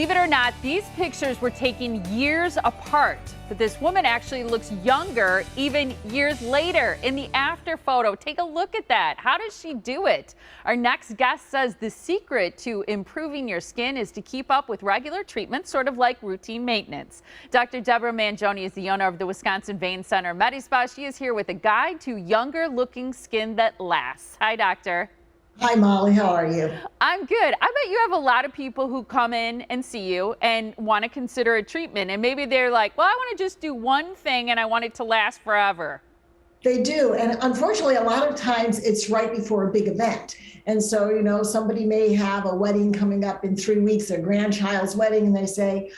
Believe it or not, these pictures were taken years apart, but this woman actually looks younger even years later in the after photo. Take a look at that. How does she do it? Our next guest says the secret to improving your skin is to keep up with regular treatments, sort of like routine maintenance. Dr. Deborah Manjoney is the owner of the Wisconsin Vein Center MediSpa. She is here with a guide to younger looking skin that lasts. Hi, doctor. Hi, Molly. How are you? I'm good. I bet you have a lot of people who come in and see you and want to consider a treatment. And maybe they're like, well, I want to just do one thing and I want it to last forever. They do. And unfortunately, a lot of times it's right before a big event. And so, somebody may have a wedding coming up in 3 weeks, their grandchild's wedding, and they say,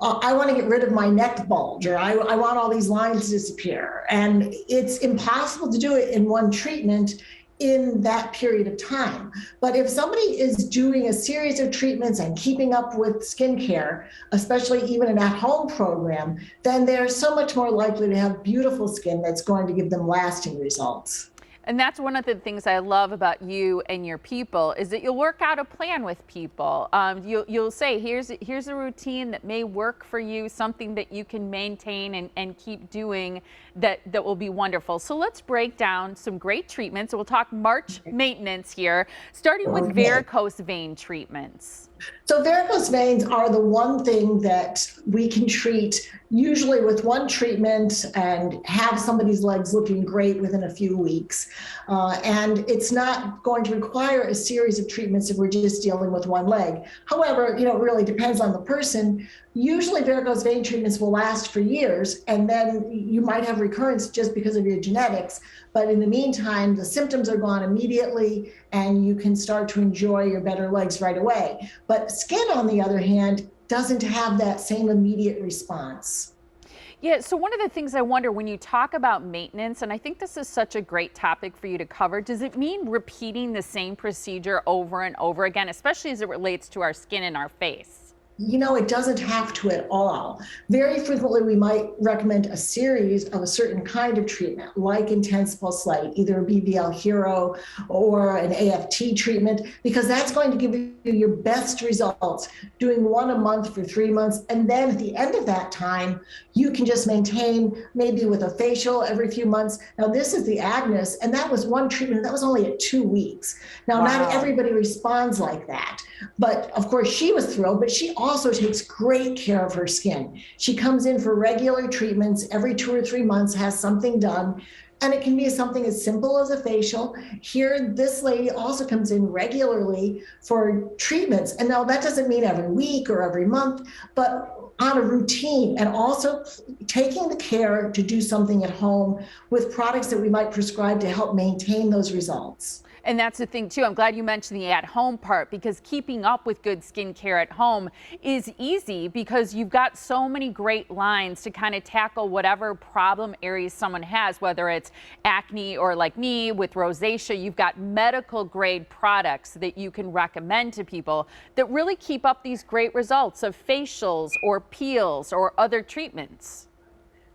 I want to get rid of my neck bulge, or I want all these lines to disappear. And it's impossible to do it in one treatment in that period of time. But if somebody is doing a series of treatments and keeping up with skincare, especially even an at-home program, then they're so much more likely to have beautiful skin that's going to give them lasting results. And that's one of the things I love about you and your people is that you'll work out a plan with people. You'll say, here's a routine that may work for you, something that you can maintain and keep doing that will be wonderful. So let's break down some great treatments. We'll talk March maintenance here, starting with varicose vein treatments. So varicose veins are the one thing that we can treat usually with one treatment and have somebody's legs looking great within a few weeks. And it's not going to require a series of treatments if we're just dealing with one leg. However, it really depends on the person. Usually varicose vein treatments will last for years, and then you might have recurrence just because of your genetics. But in the meantime, the symptoms are gone immediately and you can start to enjoy your better legs right away. But skin, on the other hand, doesn't have that same immediate response. Yeah, so one of the things I wonder when you talk about maintenance, and I think this is such a great topic for you to cover, does it mean repeating the same procedure over and over again, especially as it relates to our skin and our face? It doesn't have to at all. Very frequently, we might recommend a series of a certain kind of treatment, like Intense Pulse Light, either a BBL Hero or an AFT treatment, because that's going to give you your best results, doing one a month for 3 months. And then at the end of that time, you can just maintain maybe with a facial every few months. Now, this is the Agnes, and that was one treatment. That was only at 2 weeks. Now, Not everybody responds like that. But of course, she was thrilled, but she also takes great care of her skin. She comes in for regular treatments every 2 or 3 months, has something done. And it can be something as simple as a facial. Here, this lady also comes in regularly for treatments. And now that doesn't mean every week or every month, but on a routine, and also taking the care to do something at home with products that we might prescribe to help maintain those results. And that's the thing too. I'm glad you mentioned the at-home part, because keeping up with good skincare at home is easy because you've got so many great lines to kind of tackle whatever problem areas someone has, whether it's acne or like me with rosacea. You've got medical grade products that you can recommend to people that really keep up these great results of facials or peels or other treatments.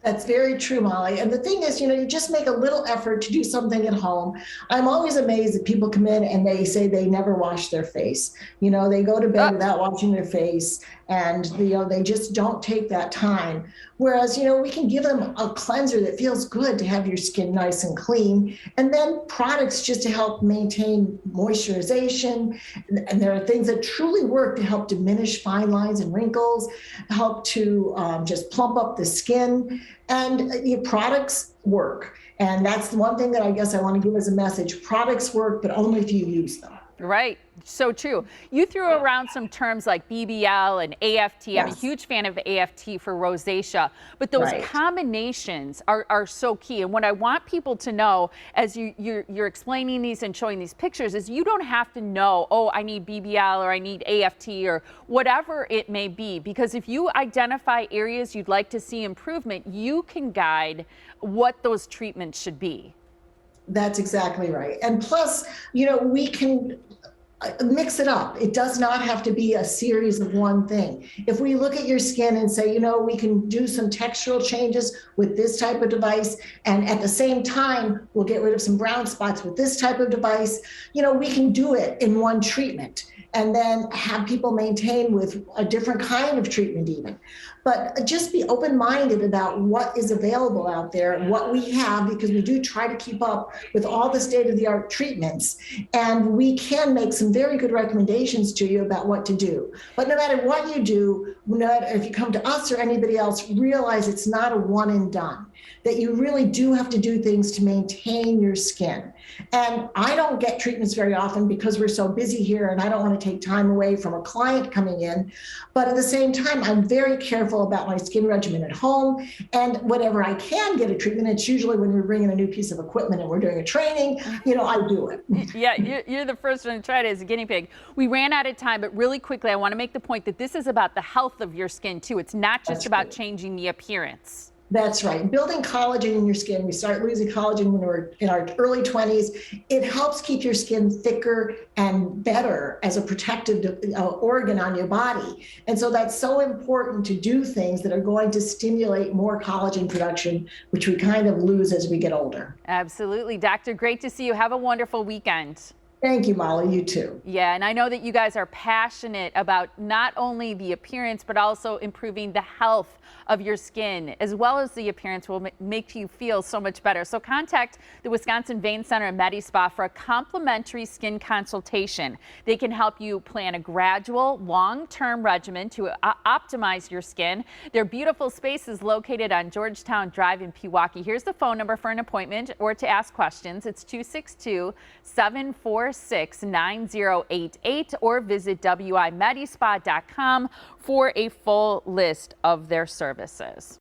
That's very true, Molly. And the thing is, you just make a little effort to do something at home. I'm always amazed that people come in and they say they never wash their face. They go to bed without washing their face, and they just don't take that time. Whereas, we can give them a cleanser that feels good to have your skin nice and clean, and then products just to help maintain moisturization. And there are things that truly work to help diminish fine lines and wrinkles, help to just plump up the skin. And your products work. And that's the one thing that I guess I want to give as a message. Products work, but only if you use them. Right. So true. You threw around some terms like BBL and AFT. Yes. I'm a huge fan of AFT for rosacea, but those combinations are so key. And what I want people to know as you're explaining these and showing these pictures is you don't have to know, oh, I need BBL or I need AFT or whatever it may be, because if you identify areas you'd like to see improvement, you can guide what those treatments should be. That's exactly right. And plus, we can mix it up. It does not have to be a series of one thing. If we look at your skin and say, we can do some textural changes with this type of device, and at the same time, we'll get rid of some brown spots with this type of device, we can do it in one treatment and then have people maintain with a different kind of treatment even. But just be open-minded about what is available out there, what we have, because we do try to keep up with all the state-of-the-art treatments. And we can make some very good recommendations to you about what to do. But no matter what you do, no matter if you come to us or anybody else, realize it's not a one and done, that you really do have to do things to maintain your skin. And I don't get treatments very often because we're so busy here and I don't want to take time away from a client coming in. But at the same time, I'm very careful about my skin regimen at home. And whenever I can get a treatment, it's usually when we're bringing a new piece of equipment and we're doing a training, I do it. Yeah, you're the first one to try it as a guinea pig. We ran out of time, but really quickly, I want to make the point that this is about the health of your skin too. It's not just about changing the appearance. That's right. Building collagen in your skin. We start losing collagen when we're in our early 20s. It helps keep your skin thicker and better as a protective organ on your body. And so that's so important to do things that are going to stimulate more collagen production, which we kind of lose as we get older. Absolutely. Doctor, great to see you. Have a wonderful weekend. Thank you, Molly. You too. Yeah, and I know that you guys are passionate about not only the appearance, but also improving the health of your skin, as well as the appearance will make you feel so much better. So contact the Wisconsin Vein Center and MediSpa for a complimentary skin consultation. They can help you plan a gradual, long-term regimen to optimize your skin. Their beautiful space is located on Georgetown Drive in Pewaukee. Here's the phone number for an appointment or to ask questions. It's 262-746-9088 or visit wimedispa.com for a full list of their services.